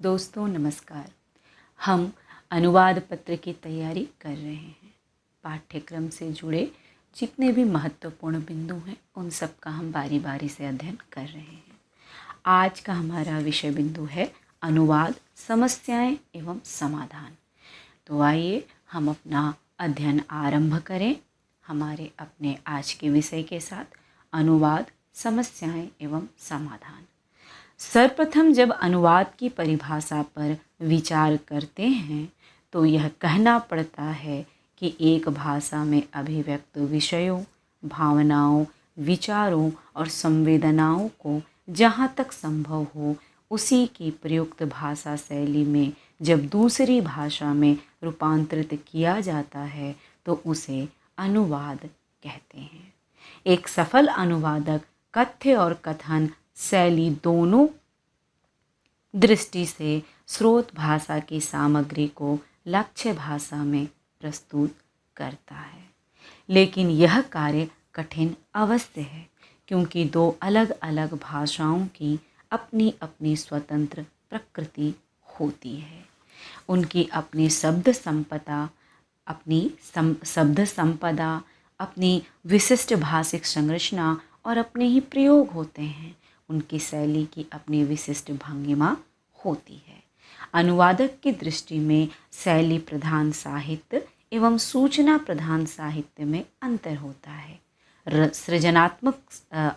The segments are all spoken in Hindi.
दोस्तों नमस्कार। हम अनुवाद पत्र की तैयारी कर रहे हैं। पाठ्यक्रम से जुड़े जितने भी महत्वपूर्ण बिंदु हैं उन सब का हम बारी बारी से अध्ययन कर रहे हैं। आज का हमारा विषय बिंदु है अनुवाद, समस्याएं एवं समाधान। तो आइए हम अपना अध्ययन आरंभ करें हमारे अपने आज के विषय के साथ, अनुवाद, समस्याएं एवं समाधान। सर्वप्रथम जब अनुवाद की परिभाषा पर विचार करते हैं तो यह कहना पड़ता है कि एक भाषा में अभिव्यक्त विषयों, भावनाओं, विचारों और संवेदनाओं को जहाँ तक संभव हो उसी की प्रयुक्त भाषा शैली में जब दूसरी भाषा में रूपांतरित किया जाता है तो उसे अनुवाद कहते हैं। एक सफल अनुवादक कथ्य और कथन शैली दोनों दृष्टि से स्रोत भाषा की सामग्री को लक्ष्य भाषा में प्रस्तुत करता है, लेकिन यह कार्य कठिन अवश्य है क्योंकि दो अलग अलग भाषाओं की अपनी अपनी स्वतंत्र प्रकृति होती है। उनकी अपनी शब्द संपदा, अपनी विशिष्ट भाषिक संरचना और अपने ही प्रयोग होते हैं। उनकी शैली की अपनी विशिष्ट भंगिमा होती है। अनुवादक की दृष्टि में शैली प्रधान साहित्य एवं सूचना प्रधान साहित्य में अंतर होता है। सृजनात्मक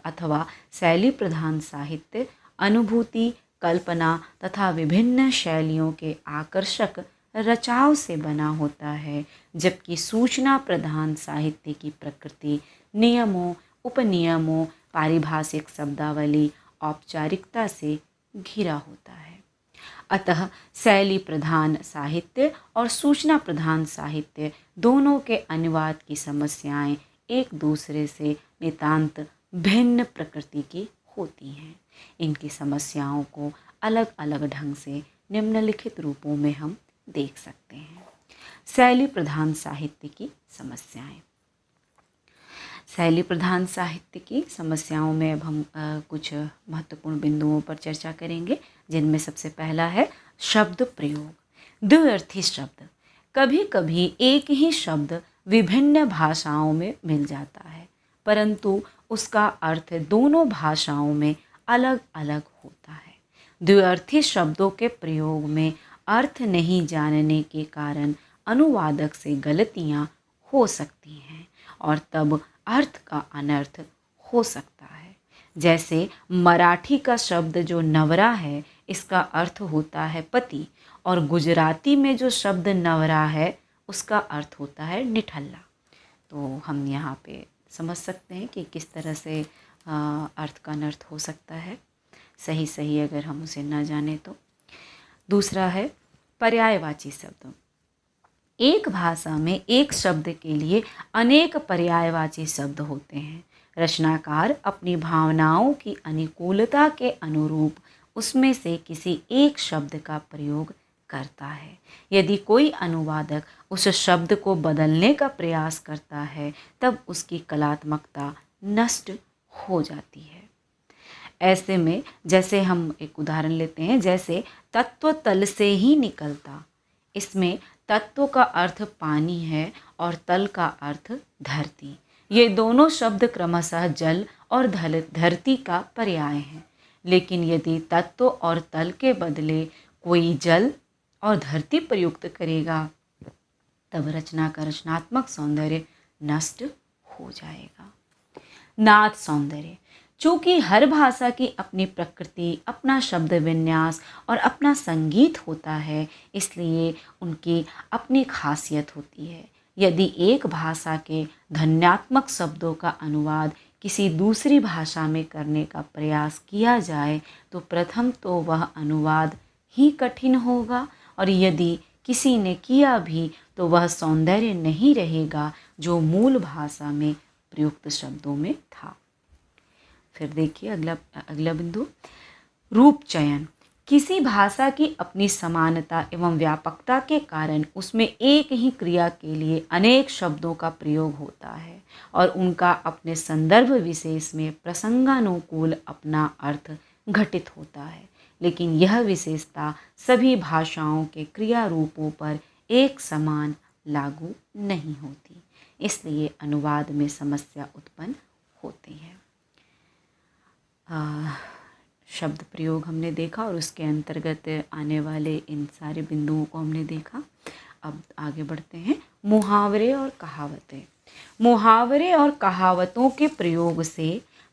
अथवा शैली प्रधान साहित्य अनुभूति, कल्पना तथा विभिन्न शैलियों के आकर्षक रचाव से बना होता है, जबकि सूचना प्रधान साहित्य की प्रकृति नियमों, उपनियमों, पारिभाषिक शब्दावली, औपचारिकता से घिरा होता है। अतः शैली प्रधान साहित्य और सूचना प्रधान साहित्य दोनों के अनुवाद की समस्याएं एक दूसरे से नितांत भिन्न प्रकृति की होती हैं। इनकी समस्याओं को अलग अलग ढंग से निम्नलिखित रूपों में हम देख सकते हैं। शैली प्रधान साहित्य की समस्याएं। शैली प्रधान साहित्य की समस्याओं में अब हम कुछ महत्वपूर्ण बिंदुओं पर चर्चा करेंगे, जिनमें सबसे पहला है शब्द प्रयोग। द्विअर्थी शब्द। कभी कभी एक ही शब्द विभिन्न भाषाओं में मिल जाता है, परंतु उसका अर्थ दोनों भाषाओं में अलग अलग होता है। द्विअर्थी शब्दों के प्रयोग में अर्थ नहीं जानने के कारण अनुवादक से गलतियां हो सकती हैं और तब अर्थ का अनर्थ हो सकता है। जैसे मराठी का शब्द जो नवरा है, इसका अर्थ होता है पति, और गुजराती में जो शब्द नवरा है उसका अर्थ होता है निठल्ला। तो हम यहाँ पे समझ सकते हैं कि किस तरह से अर्थ का अनर्थ हो सकता है, सही अगर हम उसे न जाने तो। दूसरा है पर्यायवाची शब्द। एक भाषा में एक शब्द के लिए अनेक पर्यायवाची शब्द होते हैं। रचनाकार अपनी भावनाओं की अनुकूलता के अनुरूप उसमें से किसी एक शब्द का प्रयोग करता है। यदि कोई अनुवादक उस शब्द को बदलने का प्रयास करता है तब उसकी कलात्मकता नष्ट हो जाती है। ऐसे में जैसे हम एक उदाहरण लेते हैं, जैसे तत्व तल से ही निकलता। इसमें तत्व का अर्थ पानी है और तल का अर्थ धरती। ये दोनों शब्द क्रमशः जल और धरती का पर्याय हैं। लेकिन यदि तत्व और तल के बदले कोई जल और धरती प्रयुक्त करेगा तब रचना का रचनात्मक सौंदर्य नष्ट हो जाएगा। नाद सौंदर्य। चूँकि हर भाषा की अपनी प्रकृति, अपना शब्द विन्यास और अपना संगीत होता है, इसलिए उनकी अपनी खासियत होती है। यदि एक भाषा के ध्वन्यात्मक शब्दों का अनुवाद किसी दूसरी भाषा में करने का प्रयास किया जाए तो प्रथम तो वह अनुवाद ही कठिन होगा, और यदि किसी ने किया भी तो वह सौंदर्य नहीं रहेगा जो मूल भाषा में प्रयुक्त शब्दों में था। फिर देखिए अगला बिंदु, रूप चयन। किसी भाषा की अपनी समानता एवं व्यापकता के कारण उसमें एक ही क्रिया के लिए अनेक शब्दों का प्रयोग होता है और उनका अपने संदर्भ विशेष में प्रसंगानुकूल अपना अर्थ घटित होता है। लेकिन यह विशेषता सभी भाषाओं के क्रिया रूपों पर एक समान लागू नहीं होती। इसलिए अनुवाद में समस्या उत्पन्न होती है। शब्द प्रयोग हमने देखा और उसके अंतर्गत आने वाले इन सारे बिंदुओं को हमने देखा। अब आगे बढ़ते हैं। मुहावरे और कहावतें। मुहावरे और कहावतों के प्रयोग से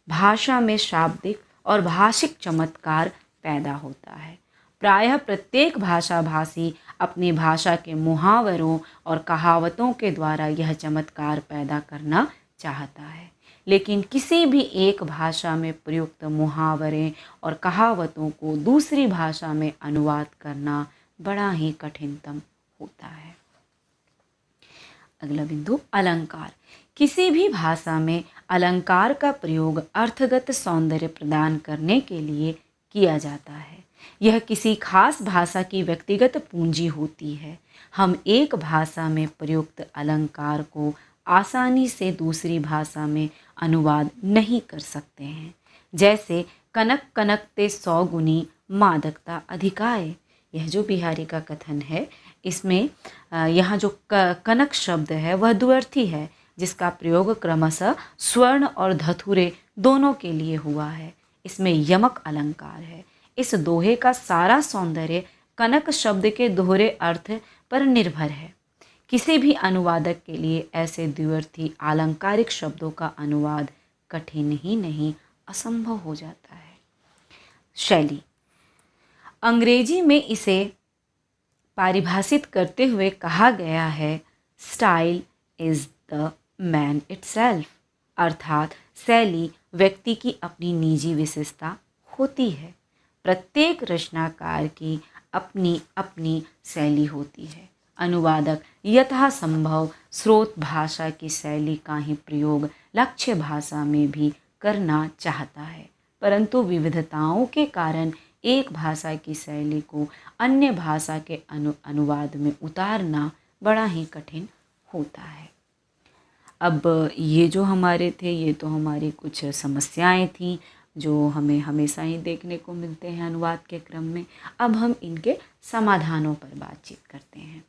भाषा में शाब्दिक और भाषिक चमत्कार पैदा होता है। प्रायः प्रत्येक भाषा भाषी अपनी भाषा के मुहावरों और कहावतों के द्वारा यह चमत्कार पैदा करना चाहता है, लेकिन किसी भी एक भाषा में प्रयुक्त मुहावरे और कहावतों को दूसरी भाषा में अनुवाद करना बड़ा ही कठिनतम होता है। अगला बिंदु, अलंकार। किसी भी भाषा में अलंकार का प्रयोग अर्थगत सौंदर्य प्रदान करने के लिए किया जाता है। यह किसी खास भाषा की व्यक्तिगत पूंजी होती है। हम एक भाषा में प्रयुक्त अलंकार को आसानी से दूसरी भाषा में अनुवाद नहीं कर सकते हैं। जैसे कनक कनकते 100 गुनी मादकता अधिकाए, यह जो बिहारी का कथन है, इसमें यहाँ जो कनक शब्द है वह द्व्यर्थी है, जिसका प्रयोग क्रमशः स्वर्ण और धतुरे दोनों के लिए हुआ है। इसमें यमक अलंकार है। इस दोहे का सारा सौंदर्य कनक शब्द के दोहरे अर्थ पर निर्भर है। किसी भी अनुवादक के लिए ऐसे द्व्यर्थी आलंकारिक शब्दों का अनुवाद कठिन ही नहीं असंभव हो जाता है। शैली। अंग्रेजी में इसे परिभाषित करते हुए कहा गया है, style is the man itself, अर्थात शैली व्यक्ति की अपनी निजी विशेषता होती है। प्रत्येक रचनाकार की अपनी अपनी शैली होती है। अनुवादक यथासंभव स्रोत भाषा की शैली का ही प्रयोग लक्ष्य भाषा में भी करना चाहता है, परंतु विविधताओं के कारण एक भाषा की शैली को अन्य भाषा के अनुवाद में उतारना बड़ा ही कठिन होता है। अब ये जो हमारे थे, ये तो हमारी कुछ समस्याएं थीं जो हमें हमेशा ही देखने को मिलते हैं अनुवाद के क्रम में। अब हम इनके समाधानों पर बातचीत करते हैं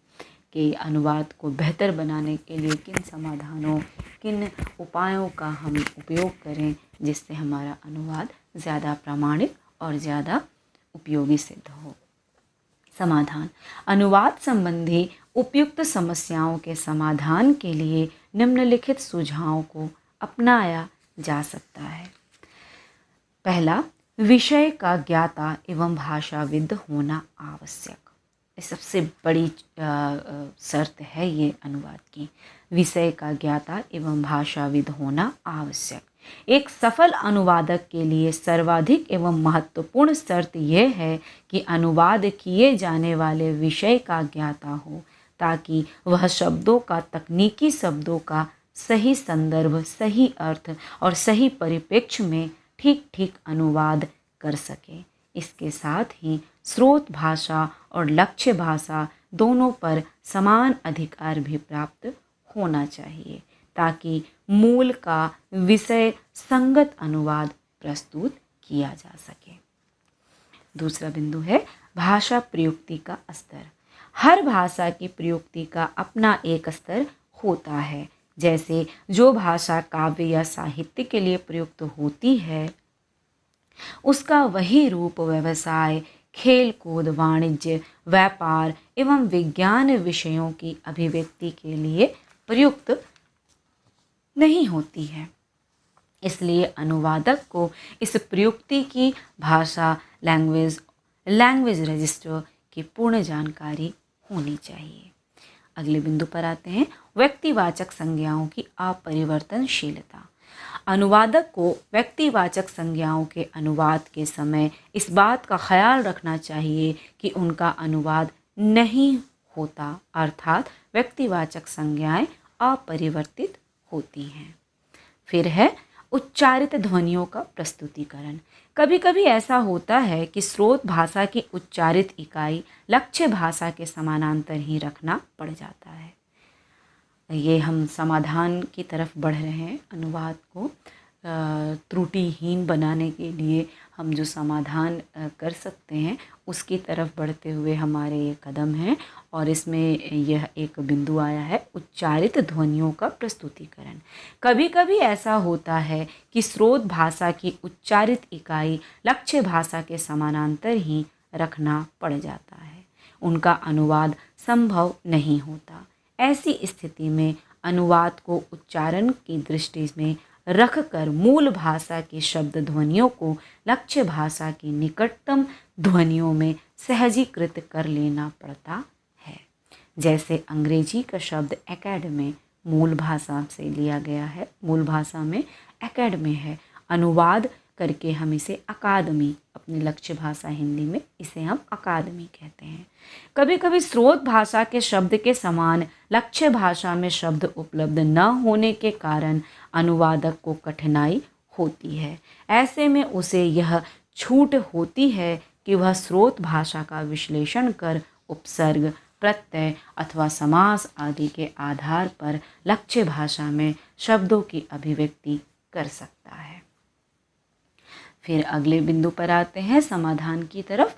कि अनुवाद को बेहतर बनाने के लिए किन समाधानों, किन उपायों का हम उपयोग करें जिससे हमारा अनुवाद ज़्यादा प्रामाणिक और ज़्यादा उपयोगी सिद्ध हो। समाधान। अनुवाद संबंधी उपयुक्त समस्याओं के समाधान के लिए निम्नलिखित सुझावों को अपनाया जा सकता है। पहला, विषय का ज्ञाता एवं भाषाविद होना आवश्यक। सबसे बड़ी शर्त है ये अनुवाद की, विषय का ज्ञाता एवं भाषाविद होना आवश्यक। एक सफल अनुवादक के लिए सर्वाधिक एवं महत्वपूर्ण शर्त यह है कि अनुवाद किए जाने वाले विषय का ज्ञाता हो, ताकि वह शब्दों का, तकनीकी शब्दों का सही संदर्भ, सही अर्थ और सही परिप्रेक्ष्य में ठीक ठीक अनुवाद कर सके। इसके साथ ही स्रोत भाषा और लक्ष्य भाषा दोनों पर समान अधिकार भी प्राप्त होना चाहिए, ताकि मूल का विषय संगत अनुवाद प्रस्तुत किया जा सके। दूसरा बिंदु है भाषा प्रयुक्ति का स्तर। हर भाषा की प्रयुक्ति का अपना एक स्तर होता है। जैसे जो भाषा काव्य या साहित्य के लिए प्रयुक्त होती है, उसका वही रूप व्यवसाय, खेल कूद, वाणिज्य, व्यापार एवं विज्ञान विषयों की अभिव्यक्ति के लिए प्रयुक्त नहीं होती है। इसलिए अनुवादक को इस प्रयुक्ति की भाषा, लैंग्वेज रजिस्टर की पूर्ण जानकारी होनी चाहिए। अगले बिंदु पर आते हैं, व्यक्तिवाचक संज्ञाओं की अपरिवर्तनशीलता। अनुवादक को व्यक्तिवाचक संज्ञाओं के अनुवाद के समय इस बात का ख्याल रखना चाहिए कि उनका अनुवाद नहीं होता, अर्थात व्यक्तिवाचक संज्ञाएं अपरिवर्तित होती हैं। फिर है उच्चारित ध्वनियों का प्रस्तुतिकरण। कभी कभी ऐसा होता है कि स्रोत भाषा की उच्चारित इकाई लक्ष्य भाषा के समानांतर ही रखना पड़ जाता है। ये हम समाधान की तरफ बढ़ रहे हैं। अनुवाद को त्रुटिहीन बनाने के लिए हम जो समाधान कर सकते हैं उसकी तरफ बढ़ते हुए हमारे ये कदम हैं। और इसमें यह एक बिंदु आया है उच्चारित ध्वनियों का प्रस्तुतिकरण। कभी कभी ऐसा होता है कि स्रोत भाषा की उच्चारित इकाई लक्ष्य भाषा के समानांतर ही रखना पड़ जाता है, उनका अनुवाद संभव नहीं होता। ऐसी स्थिति में अनुवाद को उच्चारण की दृष्टि में रखकर मूल भाषा की शब्द ध्वनियों को लक्ष्य भाषा की निकटतम ध्वनियों में सहजीकृत कर लेना पड़ता है। जैसे अंग्रेजी का शब्द एकेडमी मूल भाषा से लिया गया है, मूल भाषा में एकेडमी है, अनुवाद करके हम इसे अकादमी, अपनी लक्ष्य भाषा हिंदी में इसे हम अकादमी कहते हैं। कभी कभी स्रोत भाषा के शब्द के समान लक्ष्य भाषा में शब्द उपलब्ध न होने के कारण अनुवादक को कठिनाई होती है। ऐसे में उसे यह छूट होती है कि वह स्रोत भाषा का विश्लेषण कर उपसर्ग, प्रत्यय अथवा समास आदि के आधार पर लक्ष्य भाषा में शब्दों की अभिव्यक्ति कर सकता है। फिर अगले बिंदु पर आते हैं समाधान की तरफ।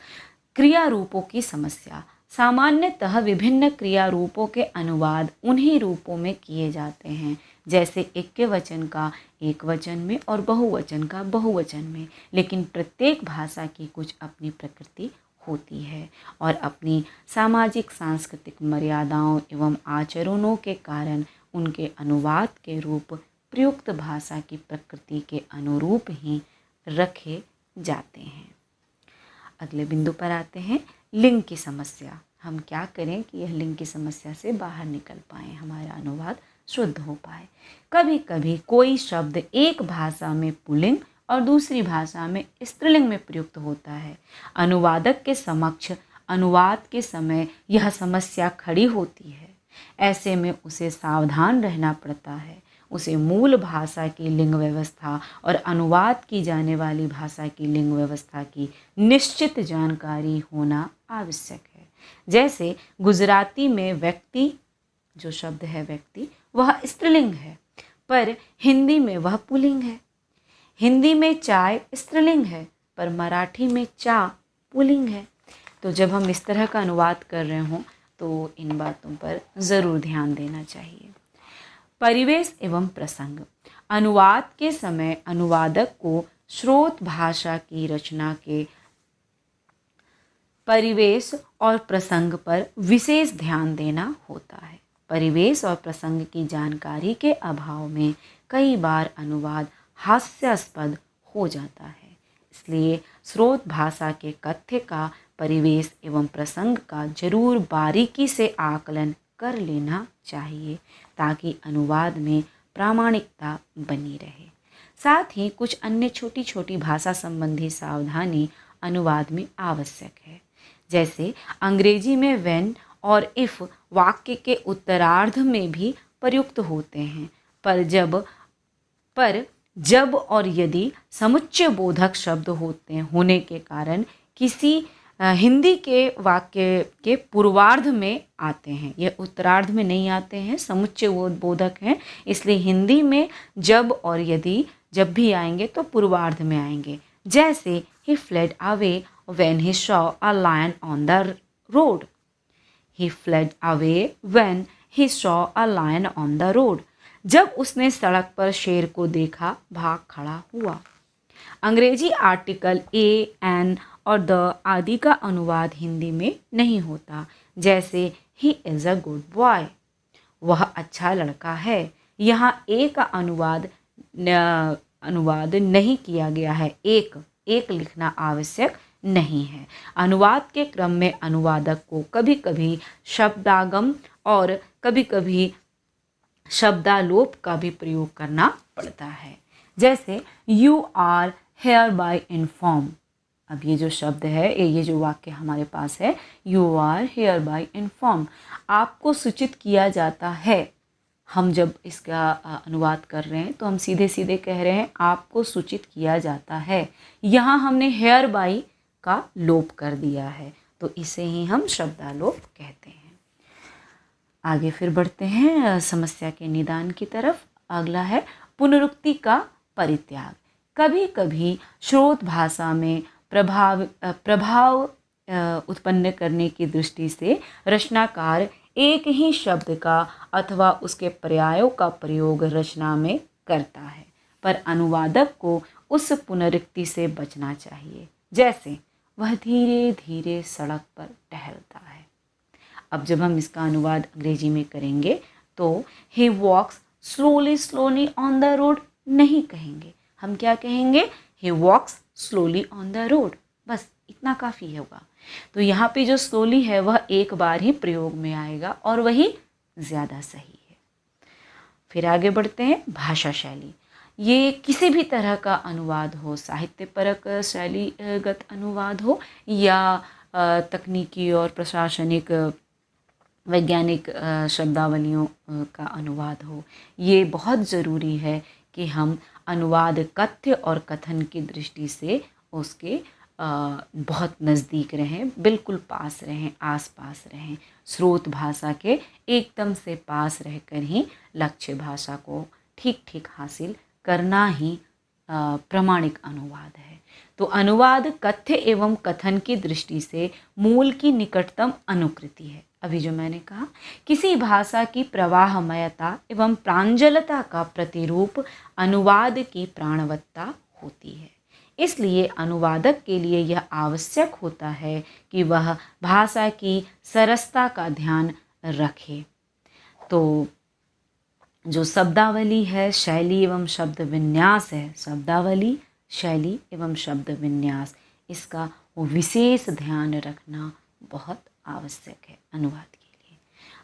क्रिया रूपों की समस्या। सामान्यतः विभिन्न क्रिया रूपों के अनुवाद उन्हीं रूपों में किए जाते हैं, जैसे एकवचन का एकवचन में और बहुवचन का बहुवचन में, लेकिन प्रत्येक भाषा की कुछ अपनी प्रकृति होती है और अपनी सामाजिक सांस्कृतिक मर्यादाओं एवं आचरणों के कारण उनके अनुवाद के रूप प्रयुक्त भाषा की प्रकृति के अनुरूप ही रखे जाते हैं। अगले बिंदु पर आते हैं लिंग की समस्या। हम क्या करें कि यह लिंग की समस्या से बाहर निकल पाएँ, हमारा अनुवाद शुद्ध हो पाए। कभी कभी कोई शब्द एक भाषा में पुल्लिंग और दूसरी भाषा में स्त्रीलिंग में प्रयुक्त होता है। अनुवादक के समक्ष अनुवाद के समय यह समस्या खड़ी होती है। ऐसे में उसे सावधान रहना पड़ता है। उसे मूल भाषा की लिंग व्यवस्था और अनुवाद की जाने वाली भाषा की लिंग व्यवस्था की निश्चित जानकारी होना आवश्यक है। जैसे गुजराती में व्यक्ति, जो शब्द है व्यक्ति, वह स्त्रीलिंग है, पर हिंदी में वह पुल्लिंग है। हिंदी में चाय स्त्रीलिंग है, पर मराठी में चा पुल्लिंग है। तो जब हम इस तरह का अनुवाद कर रहे हों तो इन बातों पर ज़रूर ध्यान देना चाहिए। परिवेश एवं प्रसंग। अनुवाद के समय अनुवादक को स्रोत भाषा की रचना के परिवेश और प्रसंग पर विशेष ध्यान देना होता है। परिवेश और प्रसंग की जानकारी के अभाव में कई बार अनुवाद हास्यास्पद हो जाता है। इसलिए स्रोत भाषा के कथ्य का परिवेश एवं प्रसंग का जरूर बारीकी से आकलन कर लेना चाहिए ताकि अनुवाद में प्रामाणिकता बनी रहे। साथ ही कुछ अन्य छोटी छोटी भाषा संबंधी सावधानी अनुवाद में आवश्यक है। जैसे अंग्रेजी में व्हेन और इफ़ वाक्य के उत्तरार्ध में भी प्रयुक्त होते हैं, पर जब और यदि समुच्चय बोधक शब्द होने के कारण किसी हिंदी के वाक्य के पूर्वार्ध में आते हैं, ये उत्तरार्ध में नहीं आते हैं, समुच्चय बोधक हैं। इसलिए हिंदी में जब और यदि जब भी आएंगे तो पूर्वार्ध में आएंगे। जैसे ही fled away when he saw a lion on the road. He fled away when he saw a lion on the road. जब उसने सड़क पर शेर को देखा, भाग खड़ा हुआ। अंग्रेजी आर्टिकल ए, एन और द आदि का अनुवाद हिंदी में नहीं होता। जैसे he is a good boy, वह अच्छा लड़का है। यहाँ ए का अनुवाद नहीं किया गया है। एक लिखना आवश्यक नहीं है। अनुवाद के क्रम में अनुवादक को कभी कभी शब्दागम और कभी कभी शब्दालोप का भी प्रयोग करना पड़ता है। जैसे you are hereby informed. अब ये जो शब्द है, ये जो वाक्य हमारे पास है, you are hereby informed, आपको सूचित किया जाता है। हम जब इसका अनुवाद कर रहे हैं तो हम सीधे सीधे कह रहे हैं आपको सूचित किया जाता है। यहाँ हमने हेयर बाय का लोप कर दिया है, तो इसे ही हम शब्दालोप कहते हैं। आगे फिर बढ़ते हैं समस्या के निदान की तरफ। अगला है पुनरुक्ति का परित्याग। कभी कभी स्रोत भाषा में प्रभाव उत्पन्न करने की दृष्टि से रचनाकार एक ही शब्द का अथवा उसके पर्यायों का प्रयोग रचना में करता है, पर अनुवादक को उस पुनरुक्ति से बचना चाहिए, जैसे वह धीरे धीरे सड़क पर टहलता है। अब जब हम इसका अनुवाद अंग्रेजी में करेंगे तो he walks slowly slowly on the road नहीं कहेंगे, हम क्या कहेंगे? he walks slowly on the road, बस इतना काफ़ी होगा। तो यहाँ पे जो स्लोली है वह एक बार ही प्रयोग में आएगा और वही ज़्यादा सही है। फिर आगे बढ़ते हैं। भाषा शैली, ये किसी भी तरह का अनुवाद हो, साहित्यपरक शैलीगत अनुवाद हो या तकनीकी और प्रशासनिक वैज्ञानिक शब्दावलियों का अनुवाद हो, ये बहुत ज़रूरी है कि हम अनुवाद कथ्य और कथन की दृष्टि से उसके बहुत नज़दीक रहें, बिल्कुल पास रहें, आस पास रहें। स्रोत भाषा के एकदम से पास रहकर ही लक्ष्य भाषा को ठीक ठीक हासिल करना ही प्रामाणिक अनुवाद है। तो अनुवाद कथ्य एवं कथन की दृष्टि से मूल की निकटतम अनुकृति है। अभी जो मैंने कहा, किसी भाषा की प्रवाहमयता एवं प्रांजलता का प्रतिरूप अनुवाद की प्राणवत्ता होती है। इसलिए अनुवादक के लिए यह आवश्यक होता है कि वह भाषा की सरसता का ध्यान रखे। तो जो शब्दावली है, शैली एवं शब्द विन्यास है, शब्दावली, शैली एवं शब्द विन्यास, इसका वो विशेष ध्यान रखना बहुत आवश्यक है अनुवाद के लिए।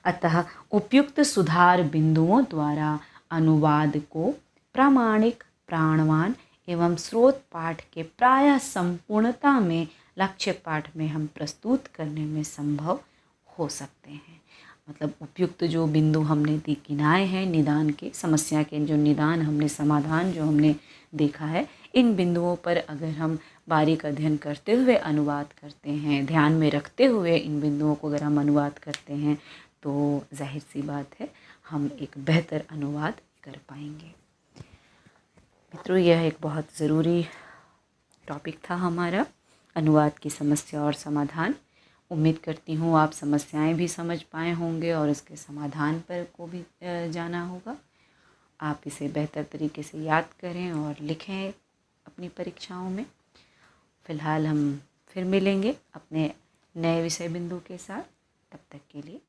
अतः उपयुक्त सुधार बिंदुओं द्वारा अनुवाद को प्रामाणिक, प्राणवान एवं स्रोत पाठ के प्रायः संपूर्णता में लक्ष्य पाठ में हम प्रस्तुत करने में संभव हो सकते हैं। मतलब उपयुक्त जो बिंदु हमने गिनाए हैं, निदान के, समस्या के जो निदान हमने, समाधान जो हमने देखा है, इन बिंदुओं पर अगर हम बारीक अध्ययन करते हुए अनुवाद करते हैं, ध्यान में रखते हुए इन बिंदुओं को अगर हम अनुवाद करते हैं, तो जाहिर सी बात है हम एक बेहतर अनुवाद कर पाएंगे। मित्रों, यह एक बहुत ज़रूरी टॉपिक था हमारा, अनुवाद की समस्या और समाधान। उम्मीद करती हूँ आप समस्याएं भी समझ पाए होंगे और इसके समाधान पर को भी जाना होगा। आप इसे बेहतर तरीके से याद करें और लिखें अपनी परीक्षाओं में। फ़िलहाल हम फिर मिलेंगे अपने नए विषय बिंदु के साथ। तब तक के लिए